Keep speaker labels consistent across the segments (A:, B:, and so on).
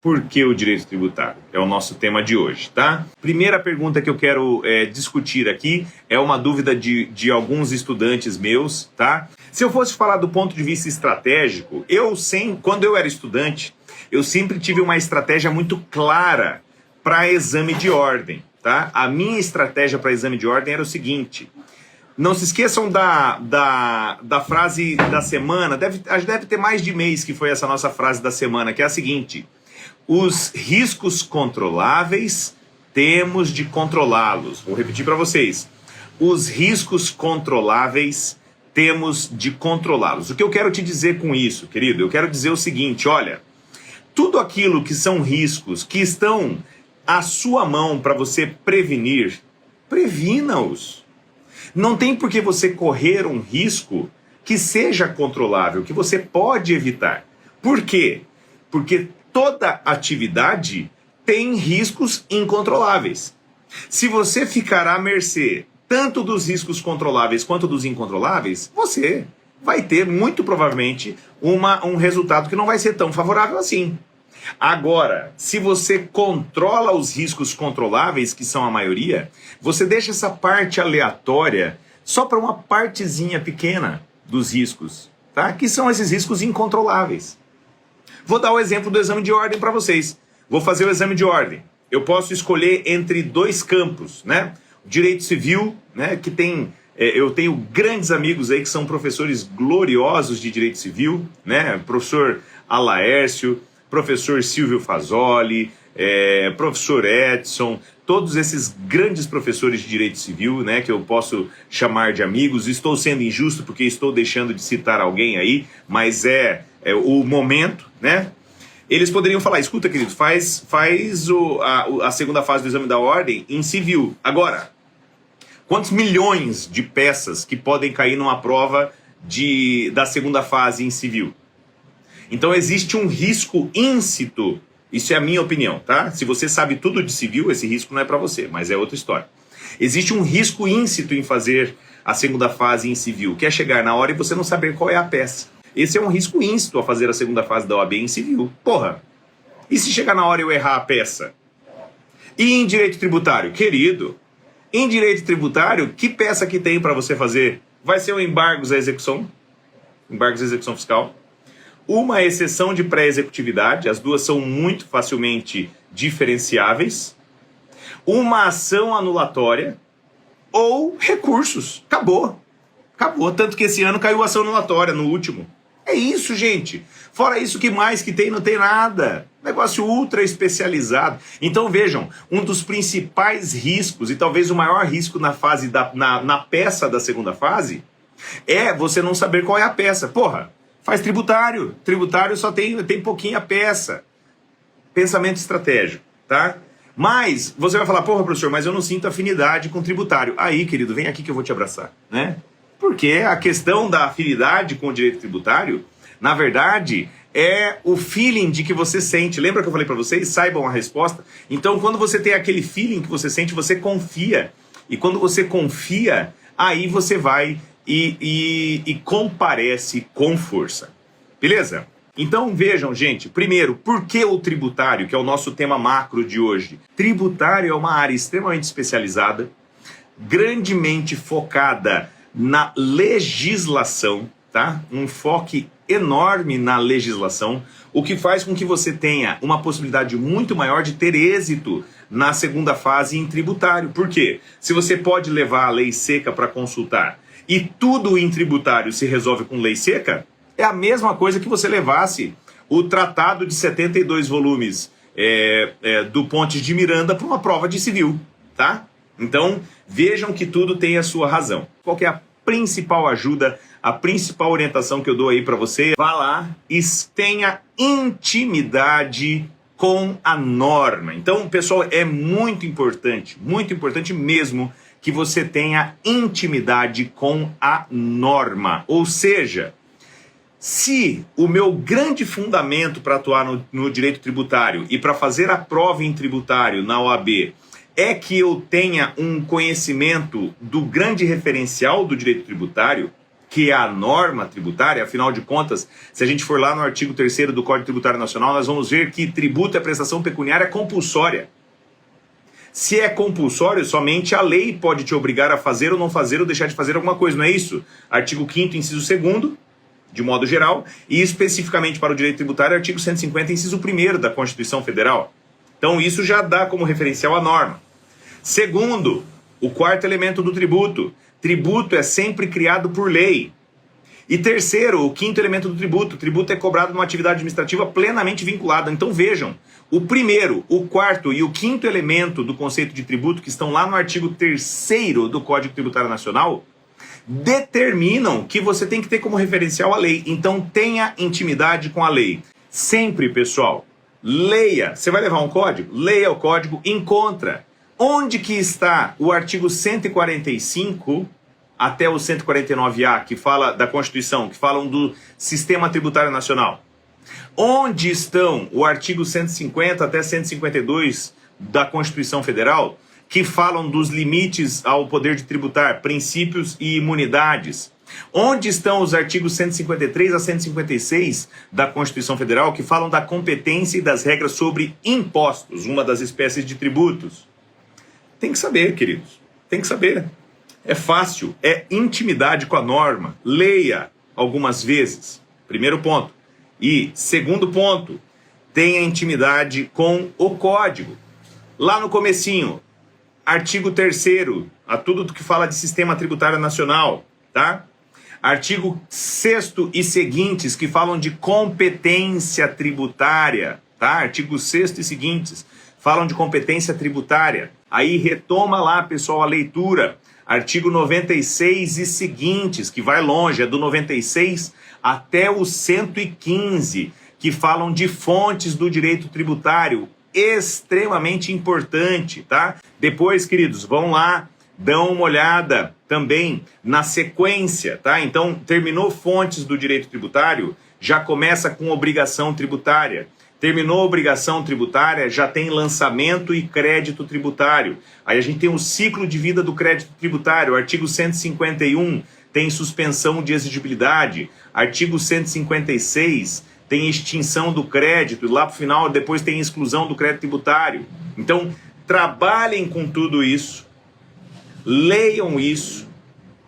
A: Por que o direito tributário? É o nosso tema de hoje, tá? Primeira pergunta que eu quero discutir aqui é uma dúvida de alguns estudantes meus, tá? Se eu fosse falar do ponto de vista estratégico, quando eu era estudante, eu sempre tive uma estratégia muito clara para exame de ordem, tá? A minha estratégia para exame de ordem era o seguinte: não se esqueçam da frase da semana, deve ter mais de mês que foi essa nossa frase da semana, que é a seguinte: os riscos controláveis, temos de controlá-los. Vou repetir para vocês. Os riscos controláveis, temos de controlá-los. O que eu quero te dizer com isso, querido? Eu quero dizer o seguinte, olha, tudo aquilo que são riscos que estão à sua mão para você prevenir, previna-os. Não tem por que você correr um risco que seja controlável, que você pode evitar. Por quê? Porque toda atividade tem riscos incontroláveis. Se você ficar à mercê tanto dos riscos controláveis quanto dos incontroláveis, você vai ter, muito provavelmente, um resultado que não vai ser tão favorável assim. Agora, se você controla os riscos controláveis, que são a maioria, você deixa essa parte aleatória só para uma partezinha pequena dos riscos, tá? Que são esses riscos incontroláveis. Vou dar o exemplo do exame de ordem para vocês. Vou fazer o exame de ordem. Eu posso escolher entre dois campos, né? O direito civil, né? Que tem... eu tenho grandes amigos aí que são professores gloriosos de direito civil, né? Professor Alaércio, professor Silvio Fazoli, professor Edson, todos esses grandes professores de direito civil, né, que eu posso chamar de amigos. Estou sendo injusto porque estou deixando de citar alguém aí, mas é o momento, né? Eles poderiam falar: escuta, querido, faz a segunda fase do exame da ordem em civil. Agora, quantos milhões de peças que podem cair numa prova da segunda fase em civil? Então existe um risco íncito, isso é a minha opinião, tá? Se você sabe tudo de civil, esse risco não é para você, mas é outra história. Existe um risco íncito em fazer a segunda fase em civil, que é chegar na hora e você não saber qual é a peça. Esse é um risco íncito a fazer a segunda fase da OAB em civil. Porra! E se chegar na hora e eu errar a peça? E em direito tributário? Querido, em direito tributário, que peça que tem para você fazer? Vai ser o embargos à execução? Embargos à execução fiscal? Uma exceção de pré-executividade, as duas são muito facilmente diferenciáveis, uma ação anulatória ou recursos. Acabou. Acabou. Tanto que esse ano caiu a ação anulatória no último. É isso, gente. Fora isso, que mais que tem? Não tem nada. Negócio ultra especializado. Então vejam, um dos principais riscos, e talvez o maior risco na fase na peça da segunda fase, é você não saber qual é a peça. Porra! Faz tributário. Tributário só tem pouquinha peça. Pensamento estratégico, tá? Mas você vai falar: porra, professor, mas eu não sinto afinidade com tributário. Aí, querido, vem aqui que eu vou te abraçar, né? Porque a questão da afinidade com o direito tributário, na verdade, é o feeling de que você sente. Lembra que eu falei para vocês? Saibam a resposta. Então, quando você tem aquele feeling que você sente, você confia. E quando você confia, aí você vai e comparece com força. Beleza? Então vejam, gente, primeiro, por que o tributário, que é o nosso tema macro de hoje? Tributário é uma área extremamente especializada, grandemente focada na legislação, tá? Um foco enorme na legislação, o que faz com que você tenha uma possibilidade muito maior de ter êxito na segunda fase em tributário. Por quê? Se você pode levar a lei seca para consultar e tudo em tributário se resolve com lei seca, é a mesma coisa que você levasse o tratado de 72 volumes do Pontes de Miranda para uma prova de civil, tá? Então, vejam que tudo tem a sua razão. Qual que é a principal ajuda, a principal orientação que eu dou aí para você? Vá lá e tenha intimidade com a norma. Então, pessoal, é muito importante mesmo, que você tenha intimidade com a norma. Ou seja, se o meu grande fundamento para atuar no direito tributário e para fazer a prova em tributário na OAB é que eu tenha um conhecimento do grande referencial do direito tributário, que é a norma tributária. Afinal de contas, se a gente for lá no artigo 3º do Código Tributário Nacional, nós vamos ver que tributo é prestação pecuniária compulsória. Se é compulsório, somente a lei pode te obrigar a fazer ou não fazer ou deixar de fazer alguma coisa, não é isso? Artigo 5º, inciso 2º, de modo geral, e especificamente para o direito tributário, artigo 150, inciso 1º da Constituição Federal. Então isso já dá como referencial a norma. Segundo, o quarto elemento do tributo. Tributo é sempre criado por lei. E terceiro, o quinto elemento do tributo. Tributo é cobrado numa atividade administrativa plenamente vinculada. Então vejam, o primeiro, o quarto e o quinto elemento do conceito de tributo, que estão lá no artigo 3º do Código Tributário Nacional, determinam que você tem que ter como referencial a lei. Então tenha intimidade com a lei. Sempre, pessoal, leia. Você vai levar um código? Leia o código, encontra. Onde que está o artigo 145 até o 149A, que fala da Constituição, que falam do Sistema Tributário Nacional? Onde estão o artigo 150 até 152 da Constituição Federal, que falam dos limites ao poder de tributar, princípios e imunidades? Onde estão os artigos 153 a 156 da Constituição Federal, que falam da competência e das regras sobre impostos, uma das espécies de tributos? Tem que saber, queridos, tem que saber. É fácil, é intimidade com a norma. Leia algumas vezes, primeiro ponto. E segundo ponto, tenha intimidade com o código. Lá no comecinho, artigo 3º, a tudo do que fala de Sistema Tributário Nacional, tá? Artigo 6º e seguintes, que falam de competência tributária, tá? Artigo 6º e seguintes, falam de competência tributária. Aí retoma lá, pessoal, a leitura. Artigo 96 e seguintes, que vai longe, é do 96 até o 115, que falam de fontes do direito tributário, extremamente importante, tá? Depois, queridos, vão lá, dão uma olhada também na sequência, tá? Então, terminou fontes do direito tributário, já começa com obrigação tributária. Terminou a obrigação tributária, já tem lançamento e crédito tributário. Aí a gente tem o ciclo de vida do crédito tributário. Artigo 151 tem suspensão de exigibilidade. Artigo 156 tem extinção do crédito. E lá para o final, depois tem exclusão do crédito tributário. Então, trabalhem com tudo isso. Leiam isso,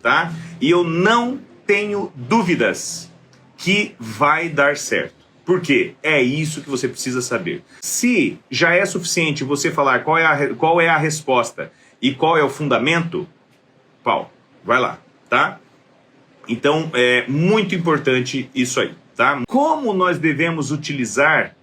A: tá? E eu não tenho dúvidas que vai dar certo. Porque é isso que você precisa saber. Se já é suficiente você falar qual é a resposta e qual é o fundamento, pau, vai lá, tá? Então é muito importante isso aí, tá? Como nós devemos utilizar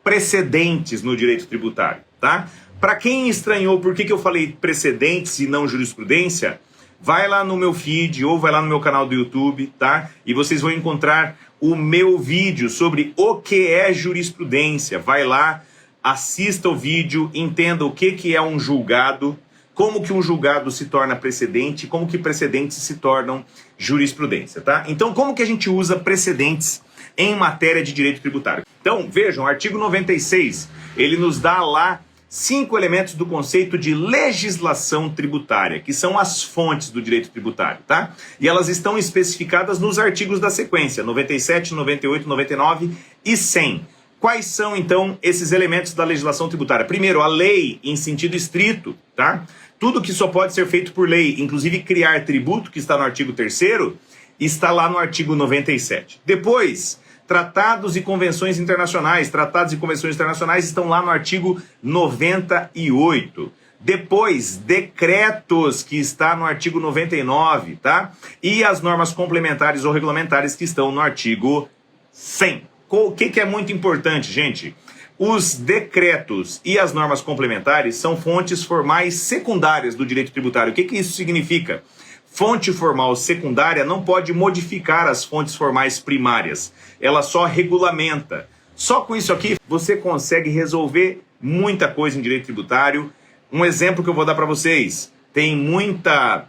A: precedentes no direito tributário, tá? Para quem estranhou por que eu falei precedentes e não jurisprudência, vai lá no meu feed ou vai lá no meu canal do YouTube, tá? E vocês vão encontrar o meu vídeo sobre o que é jurisprudência. Vai lá, assista o vídeo, entenda o que é um julgado, como que um julgado se torna precedente, como que precedentes se tornam jurisprudência, tá? Então, como que a gente usa precedentes em matéria de direito tributário? Então, vejam, o artigo 96, ele nos dá lá 5 elementos do conceito de legislação tributária, que são as fontes do direito tributário, tá? E elas estão especificadas nos artigos da sequência, 97, 98, 99 e 100. Quais são, então, esses elementos da legislação tributária? Primeiro, a lei em sentido estrito, tá? Tudo que só pode ser feito por lei, inclusive criar tributo, que está no artigo 3º, está lá no artigo 97. Depois, tratados e convenções internacionais. Tratados e convenções internacionais estão lá no artigo 98. Depois, decretos, que está no artigo 99, tá? E as normas complementares ou regulamentares, que estão no artigo 100. O que é muito importante, gente? Os decretos e as normas complementares são fontes formais secundárias do direito tributário. O que isso significa? Fonte formal secundária não pode modificar as fontes formais primárias. Ela só regulamenta. Só com isso aqui você consegue resolver muita coisa em direito tributário. Um exemplo que eu vou dar para vocês. Tem muita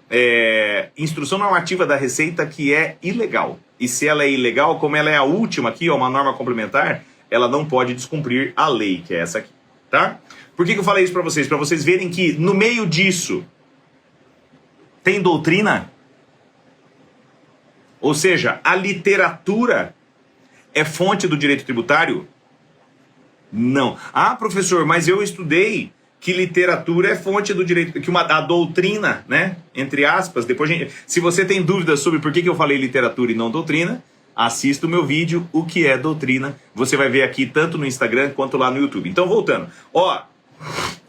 A: instrução normativa da Receita que é ilegal. E se ela é ilegal, como ela é a última aqui, ó, uma norma complementar, ela não pode descumprir a lei, que é essa aqui, tá? Por que eu falei isso para vocês? Para vocês verem que no meio disso tem doutrina? Ou seja, a literatura é fonte do direito tributário? Não. Ah, professor, mas eu estudei que literatura é fonte do direito, que a doutrina, né, entre aspas, depois se você tem dúvidas sobre por que eu falei literatura e não doutrina, assista o meu vídeo, o que é doutrina, você vai ver aqui tanto no Instagram quanto lá no YouTube. Então, voltando,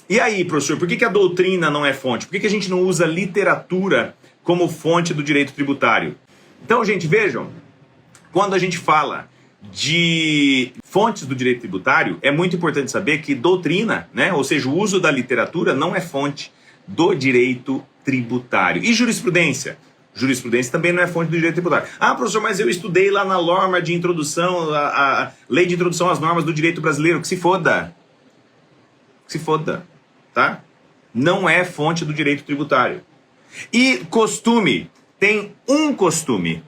A: e aí, professor, por que a doutrina não é fonte? Por que a gente não usa literatura como fonte do direito tributário? Então, gente, vejam, quando a gente fala de fontes do direito tributário, é muito importante saber que doutrina, né, ou seja, o uso da literatura não é fonte do direito tributário. E jurisprudência? Jurisprudência também não é fonte do direito tributário. Ah, professor, mas eu estudei lá na norma de introdução, a lei de introdução às normas do direito brasileiro. Que se foda. Que se foda, tá? Não é fonte do direito tributário. E costume, tem um costume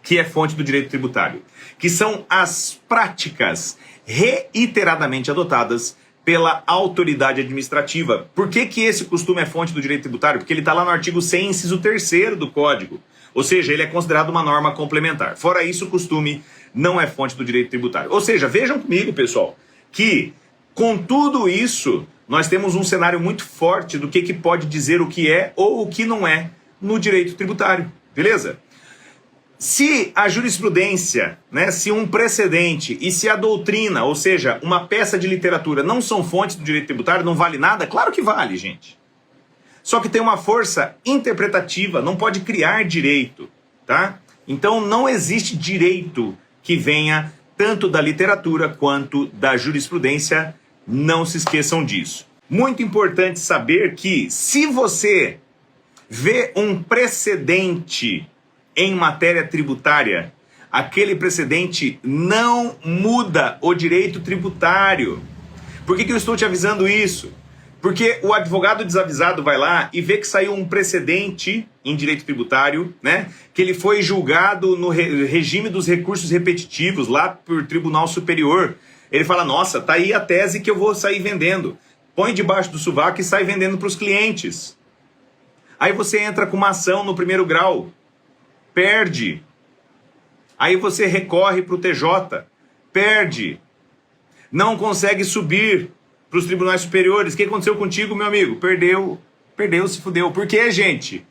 A: que é fonte do direito tributário, que são as práticas reiteradamente adotadas pela autoridade administrativa. Por que esse costume é fonte do direito tributário? Porque ele está lá no artigo 100, inciso 3º do Código. Ou seja, ele é considerado uma norma complementar. Fora isso, o costume não é fonte do direito tributário. Ou seja, vejam comigo, pessoal, que com tudo isso, nós temos um cenário muito forte do que pode dizer o que é ou o que não é no direito tributário. Beleza? Se a jurisprudência, né, se um precedente e se a doutrina, ou seja, uma peça de literatura não são fontes do direito tributário, não vale nada? Claro que vale, gente. Só que tem uma força interpretativa, não pode criar direito, tá? Então não existe direito que venha tanto da literatura quanto da jurisprudência, não se esqueçam disso. Muito importante saber que se você vê um precedente em matéria tributária, aquele precedente não muda o direito tributário. Por que eu estou te avisando isso? Porque o advogado desavisado vai lá e vê que saiu um precedente em direito tributário, né? Que ele foi julgado no regime dos recursos repetitivos, lá por Tribunal Superior. Ele fala, nossa, tá aí a tese que eu vou sair vendendo. Põe debaixo do sovaco e sai vendendo para os clientes. Aí você entra com uma ação no primeiro grau, perde. Aí você recorre para o TJ, perde. Não consegue subir para os tribunais superiores. O que aconteceu contigo, meu amigo? Perdeu, se fudeu. Por quê, gente?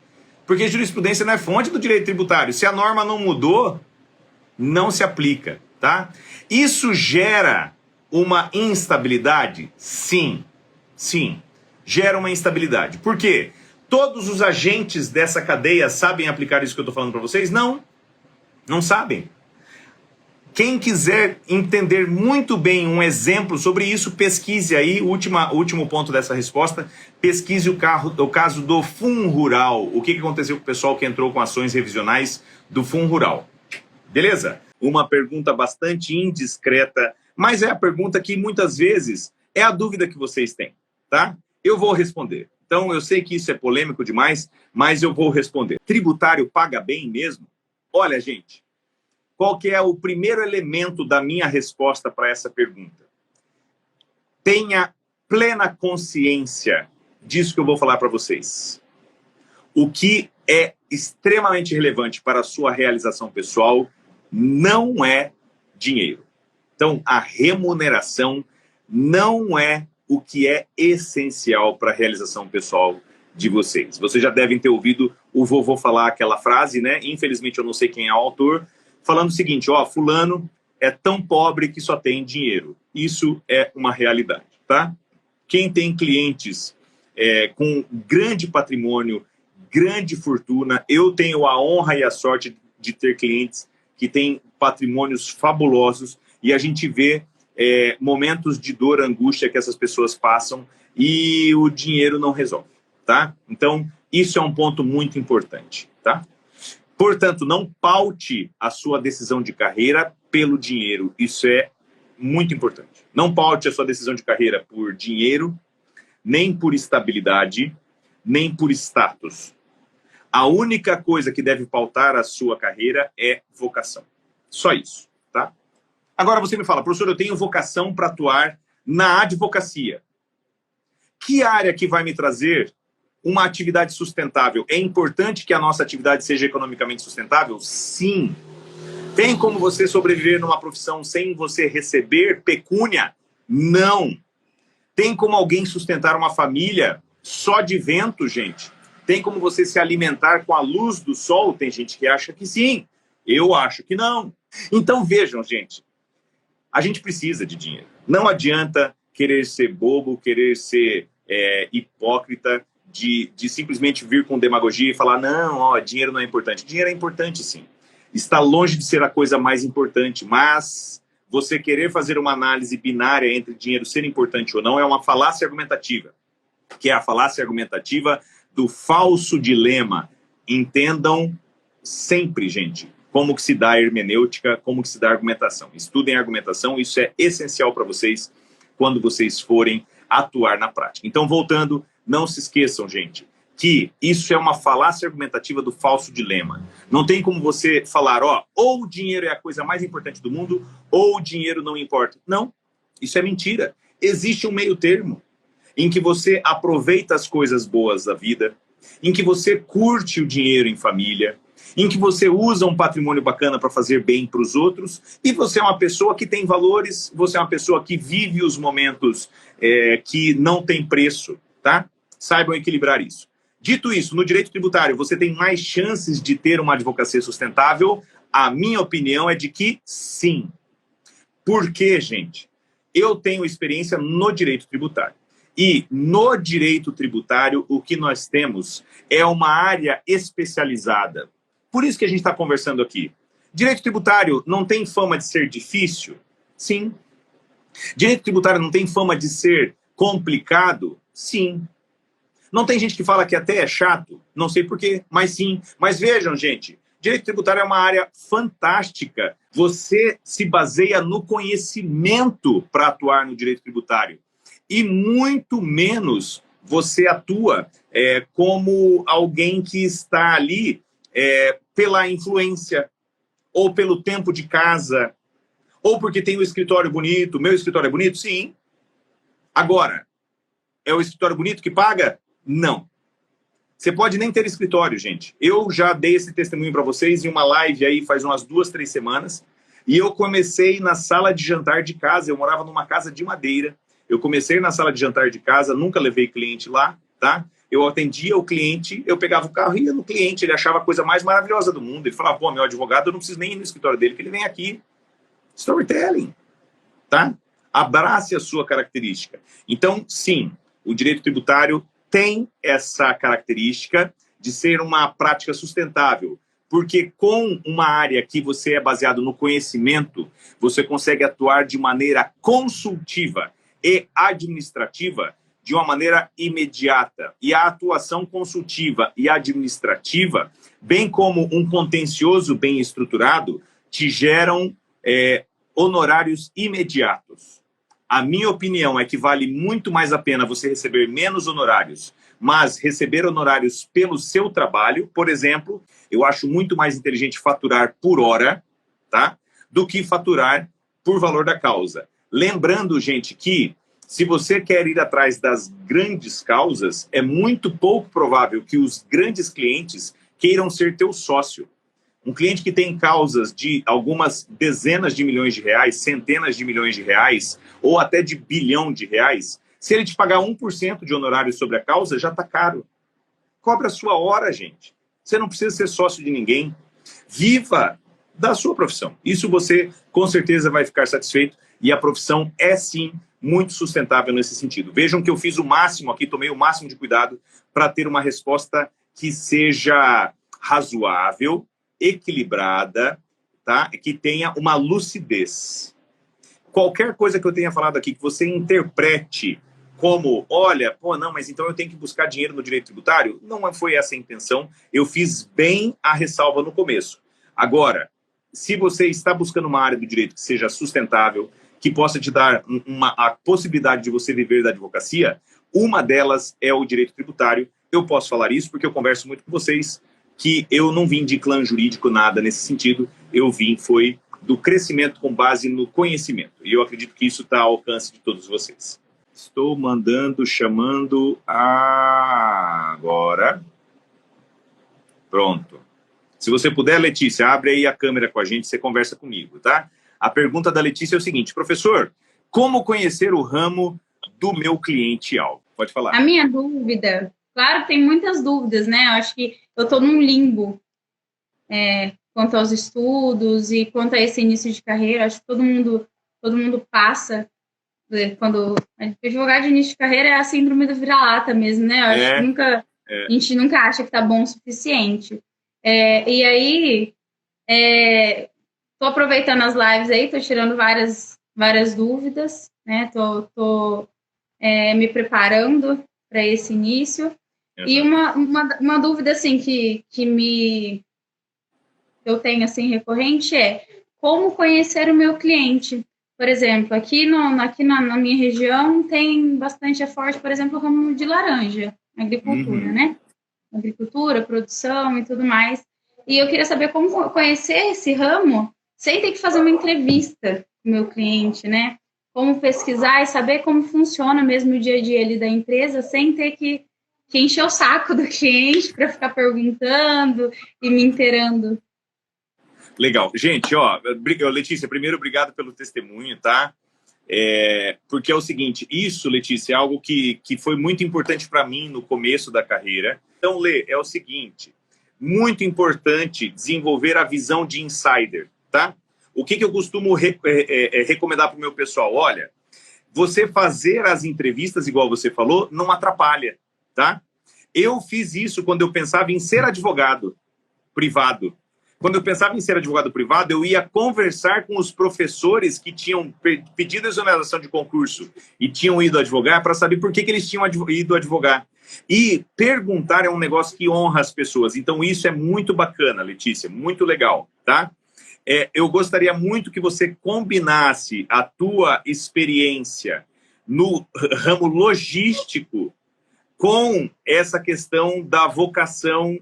A: Porque jurisprudência não é fonte do direito tributário. Se a norma não mudou, não se aplica, tá? Isso gera uma instabilidade? Sim, sim. Gera uma instabilidade. Por quê? Todos os agentes dessa cadeia sabem aplicar isso que eu estou falando para vocês? Não, não sabem. Quem quiser entender muito bem um exemplo sobre isso, pesquise aí, último ponto dessa resposta, pesquise o caso do FunRural. O que aconteceu com o pessoal que entrou com ações revisionais do FunRural. Beleza? Uma pergunta bastante indiscreta, mas é a pergunta que muitas vezes é a dúvida que vocês têm, tá? Eu vou responder. Então, eu sei que isso é polêmico demais, mas eu vou responder. Tributário paga bem mesmo? Olha, gente, qual que é o primeiro elemento da minha resposta para essa pergunta? Tenha plena consciência disso que eu vou falar para vocês. O que é extremamente relevante para a sua realização pessoal não é dinheiro. Então, a remuneração não é o que é essencial para a realização pessoal de vocês. Vocês já devem ter ouvido o vovô falar aquela frase, né? Infelizmente eu não sei quem é o autor, falando o seguinte, fulano é tão pobre que só tem dinheiro. Isso é uma realidade, tá? Quem tem clientes com grande patrimônio, grande fortuna, eu tenho a honra e a sorte de ter clientes que têm patrimônios fabulosos e a gente vê momentos de dor, angústia que essas pessoas passam e o dinheiro não resolve, tá? Então, isso é um ponto muito importante, tá? Portanto, não paute a sua decisão de carreira pelo dinheiro, isso é muito importante. Não paute a sua decisão de carreira por dinheiro, nem por estabilidade, nem por status. A única coisa que deve pautar a sua carreira é vocação. Só isso, tá? Agora você me fala, professor, eu tenho vocação para atuar na advocacia. Que área que vai me trazer uma atividade sustentável. É importante que a nossa atividade seja economicamente sustentável? Sim. Tem como você sobreviver numa profissão sem você receber pecúnia? Não. Tem como alguém sustentar uma família só de vento, gente? Tem como você se alimentar com a luz do sol? Tem gente que acha que sim. Eu acho que não. Então vejam, gente, a gente precisa de dinheiro. Não adianta querer ser bobo, querer ser hipócrita, de simplesmente vir com demagogia e falar, não, ó, dinheiro não é importante. Dinheiro é importante, sim. Está longe de ser a coisa mais importante, mas você querer fazer uma análise binária entre dinheiro ser importante ou não é uma falácia argumentativa, que é a falácia argumentativa do falso dilema. Entendam sempre, gente, como que se dá a hermenêutica, como que se dá a argumentação. Estudem a argumentação, isso é essencial para vocês quando vocês forem atuar na prática. Então, voltando, não se esqueçam, gente, que isso é uma falácia argumentativa do falso dilema. Não tem como você falar, ó, ou o dinheiro é a coisa mais importante do mundo, ou o dinheiro não importa. Não, isso é mentira. Existe um meio termo em que você aproveita as coisas boas da vida, em que você curte o dinheiro em família, em que você usa um patrimônio bacana para fazer bem para os outros, e você é uma pessoa que tem valores, você é uma pessoa que vive os momentos que não tem preço, tá? Saibam equilibrar isso. Dito isso, no direito tributário, você tem mais chances de ter uma advocacia sustentável? A minha opinião é de que sim. Por quê, gente? Eu tenho experiência no direito tributário. E no direito tributário, o que nós temos é uma área especializada. Por isso que a gente está conversando aqui. Direito tributário não tem fama de ser difícil? Sim. Direito tributário não tem fama de ser complicado? Sim. Não tem gente que fala que até é chato? Não sei porquê, mas sim. Mas vejam, gente, direito tributário é uma área fantástica. Você se baseia no conhecimento para atuar no direito tributário. E muito menos você atua como alguém que está ali pela influência, ou pelo tempo de casa, ou porque tem um escritório bonito. Meu escritório é bonito? Sim. Agora, é o escritório bonito que paga? Não. Você pode nem ter escritório, gente. Eu já dei esse testemunho para vocês em uma live aí faz umas 2, 3 semanas, e eu comecei na sala de jantar de casa. Eu morava numa casa de madeira. Eu comecei na sala de jantar de casa, nunca levei cliente lá, tá? Eu atendia o cliente, eu pegava o carro e ia no cliente, ele achava a coisa mais maravilhosa do mundo. Ele falava, pô, meu advogado, eu não preciso nem ir no escritório dele, que ele vem aqui. Storytelling, tá? Abrace a sua característica. Então, sim, o direito tributário tem essa característica de ser uma prática sustentável, porque com uma área que você é baseado no conhecimento, você consegue atuar de maneira consultiva e administrativa de uma maneira imediata. E a atuação consultiva e administrativa, bem como um contencioso bem estruturado, te geram honorários imediatos. A minha opinião é que vale muito mais a pena você receber menos honorários, mas receber honorários pelo seu trabalho. Por exemplo, eu acho muito mais inteligente faturar por hora, tá? Do que faturar por valor da causa. Lembrando, gente, que se você quer ir atrás das grandes causas, é muito pouco provável que os grandes clientes queiram ser teu sócio. Um cliente que tem causas de algumas dezenas de milhões de reais, centenas de milhões de reais, ou até de bilhão de reais, se ele te pagar 1% de honorário sobre a causa, já está caro. Cobra a sua hora, gente. Você não precisa ser sócio de ninguém. Viva da sua profissão. Isso você, com certeza, vai ficar satisfeito. E a profissão é, sim, muito sustentável nesse sentido. Vejam que eu fiz o máximo aqui, tomei o máximo de cuidado para ter uma resposta que seja razoável, equilibrada, tá? Que tenha uma lucidez. Qualquer coisa que eu tenha falado aqui que você interprete como, olha, pô, não, mas então eu tenho que buscar dinheiro no direito tributário, não foi essa a intenção. Eu fiz bem a ressalva no começo. Agora, se você está buscando uma área do direito que seja sustentável, que possa te dar a possibilidade de você viver da advocacia, uma delas é o direito tributário. Eu posso falar isso porque eu converso muito com vocês, que eu não vim de clã jurídico, nada nesse sentido. Eu vim, foi do crescimento com base no conhecimento. E eu acredito que isso está ao alcance de todos vocês. Estou mandando, chamando agora. Pronto. Se você puder, Letícia, abre aí a câmera com a gente, você conversa comigo, tá? A pergunta da Letícia é o seguinte: professor, como conhecer o ramo do meu cliente-alvo? Pode falar.
B: A minha dúvida, claro que tem muitas dúvidas, né? Eu acho que eu estou num limbo quanto aos estudos e quanto a esse início de carreira. Acho que todo mundo passa quando advogar de início de carreira é a síndrome do vira-lata mesmo, né? Eu acho que a gente nunca acha que está bom o suficiente. E aí, estou aproveitando as lives aí, estou tirando várias dúvidas, né? Tô me preparando para esse início. Uhum. E uma dúvida assim que eu tenho assim recorrente é como conhecer o meu cliente. Por exemplo, aqui na minha região tem bastante forte, por exemplo, o ramo de laranja, agricultura, né? Agricultura, produção e tudo mais. E eu queria saber como conhecer esse ramo sem ter que fazer uma entrevista com o meu cliente, né? Como pesquisar e saber como funciona mesmo o dia a dia ali da empresa sem ter que encher o saco do cliente para ficar perguntando e me inteirando.
A: Legal. Gente, Letícia, primeiro, obrigado pelo testemunho, tá? Porque é o seguinte, isso, Letícia, é algo que foi muito importante para mim no começo da carreira. Então, Lê, é o seguinte, muito importante desenvolver a visão de insider, tá? O que eu costumo recomendar para o meu pessoal? Olha, você fazer as entrevistas, igual você falou, não atrapalha, tá? Eu fiz isso quando eu pensava em ser advogado privado. Quando eu pensava em ser advogado privado, eu ia conversar com os professores que tinham pedido exoneração de concurso e tinham ido advogar para saber por que eles tinham ido advogar. E perguntar é um negócio que honra as pessoas. Então, isso é muito bacana, Letícia, muito legal, tá? Eu gostaria muito que você combinasse a tua experiência no ramo logístico com essa questão da vocação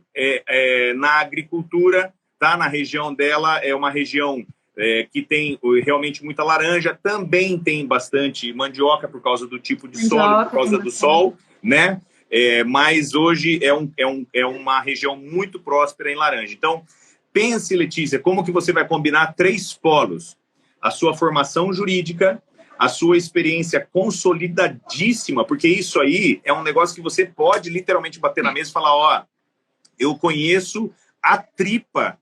A: na agricultura, tá? Na região dela, é uma região que tem realmente muita laranja, também tem bastante mandioca por causa do tipo de solo, por causa do sol, né? Mas hoje é uma região muito próspera em laranja. Então, pense, Letícia, como que você vai combinar 3 polos? A sua formação jurídica, a sua experiência consolidadíssima, porque isso aí é um negócio que você pode literalmente bater na mesa e falar, ó, eu conheço a tripa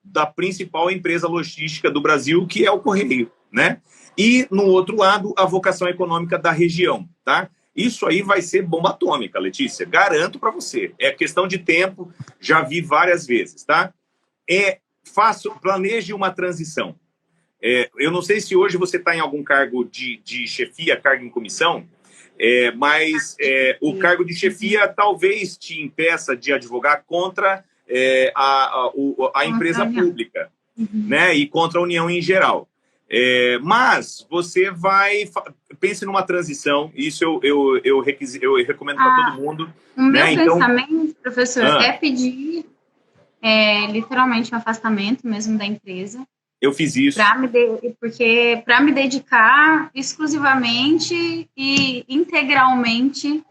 A: da principal empresa logística do Brasil, que é o Correio, né? E, no outro lado, a vocação econômica da região, tá? Isso aí vai ser bomba atômica, Letícia, garanto para você. É questão de tempo, já vi várias vezes, tá? Planeje uma transição. Eu não sei se hoje você está em algum cargo de chefia, cargo em comissão, mas o cargo de chefia talvez te impeça de advogar contra a empresa pública, né, e contra a União em geral. Mas você pense numa transição, isso eu recomendo para todo mundo.
B: O meu pensamento, professor, é pedir literalmente um afastamento mesmo da empresa.
A: Eu fiz isso.
B: Porque para me dedicar exclusivamente e integralmente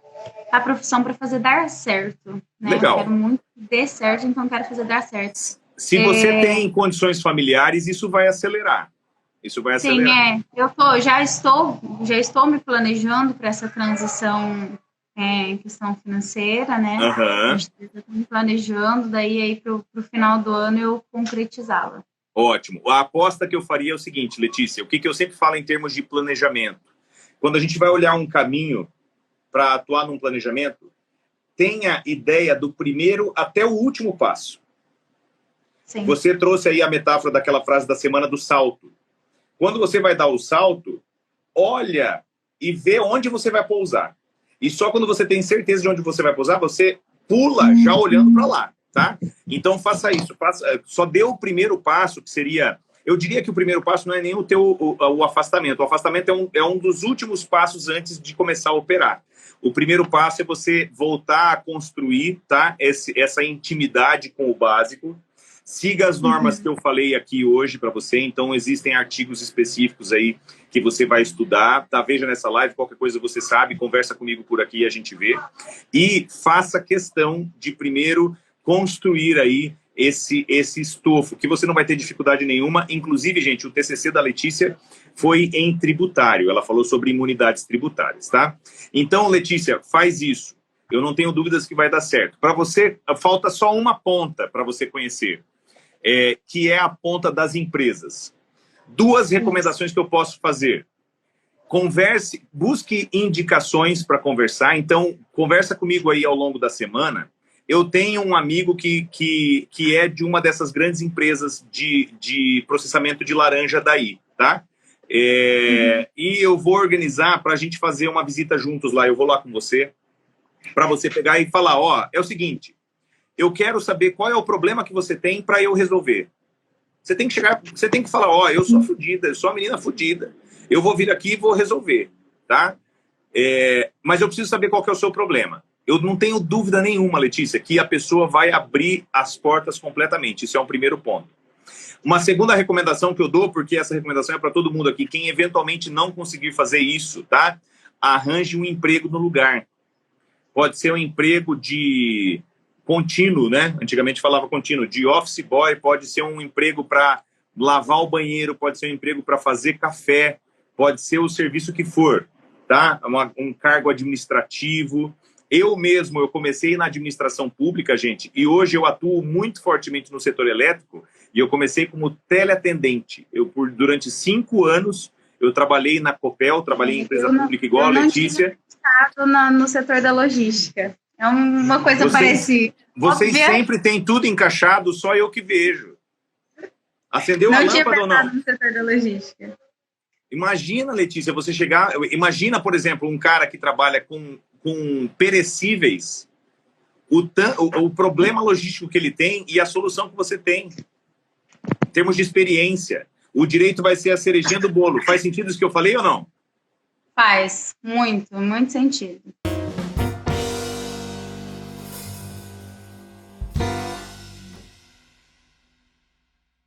B: à profissão para fazer dar certo. Né?
A: Legal.
B: Eu quero muito que dê certo, então quero fazer dar certo.
A: Se você tem condições familiares, isso vai acelerar. Isso vai acelerar.
B: Sim, já estou me planejando para essa transição em questão financeira, né?
A: Uhum.
B: Estou me planejando, daí aí para o final do ano eu concretizá-la.
A: Ótimo. A aposta que eu faria é o seguinte, Letícia, o que eu sempre falo em termos de planejamento. Quando a gente vai olhar um caminho para atuar num planejamento, tenha ideia do primeiro até o último passo. Sim. Você trouxe aí a metáfora daquela frase da semana do salto. Quando você vai dar o salto, olha e vê onde você vai pousar. E só quando você tem certeza de onde você vai pousar, você pula já olhando para lá. Tá? Então, faça isso. Só dê o primeiro passo, que seria... Eu diria que o primeiro passo não é nem o afastamento. O afastamento é um dos últimos passos antes de começar a operar. O primeiro passo é você voltar a construir, tá? Essa intimidade com o básico. Siga as normas que eu falei aqui hoje para você. Então, existem artigos específicos aí que você vai estudar, tá? Veja nessa live, qualquer coisa você sabe, conversa comigo por aqui e a gente vê. E faça questão de primeiro construir aí esse estofo, que você não vai ter dificuldade nenhuma. Inclusive, gente, o TCC da Letícia foi em tributário. Ela falou sobre imunidades tributárias, tá? Então, Letícia, faz isso. Eu não tenho dúvidas que vai dar certo. Para você, falta só uma ponta para você conhecer, que é a ponta das empresas. 2 recomendações que eu posso fazer. Converse, busque indicações para conversar. Então, conversa comigo aí ao longo da semana. Eu tenho um amigo que é de uma dessas grandes empresas de processamento de laranja daí, tá? E eu vou organizar para a gente fazer uma visita juntos lá. Eu vou lá com você, para você pegar e falar, ó, é o seguinte, eu quero saber qual é o problema que você tem para eu resolver. Você tem que chegar, você tem que falar, ó, eu sou fodida, eu sou uma menina fodida, eu vou vir aqui e vou resolver, tá? Mas eu preciso saber qual que é o seu problema. Eu não tenho dúvida nenhuma, Letícia, que a pessoa vai abrir as portas completamente. Isso é um primeiro ponto. Uma segunda recomendação que eu dou, porque essa recomendação é para todo mundo aqui, quem eventualmente não conseguir fazer isso, tá? Arranje um emprego no lugar. Pode ser um emprego de contínuo, né? Antigamente falava contínuo, de office boy, pode ser um emprego para lavar o banheiro, pode ser um emprego para fazer café, pode ser o serviço que for, tá? Um cargo administrativo. Eu comecei na administração pública, gente, e hoje eu atuo muito fortemente no setor elétrico, e eu comecei como teleatendente. Durante 5 anos, eu trabalhei na Copel, trabalhei em empresa pública igual a Letícia.
B: No setor da logística. É uma coisa parecida.
A: Vocês sempre têm tudo encaixado, só eu que vejo. Acendeu a lâmpada ou não?
B: No setor da logística.
A: Imagina, Letícia, você chegar... Imagina, por exemplo, um cara que trabalha com perecíveis, o problema logístico que ele tem e a solução que você tem. Em termos de experiência, o direito vai ser a cerejinha do bolo. Faz sentido isso que eu falei ou não?
B: Faz. Muito, muito sentido.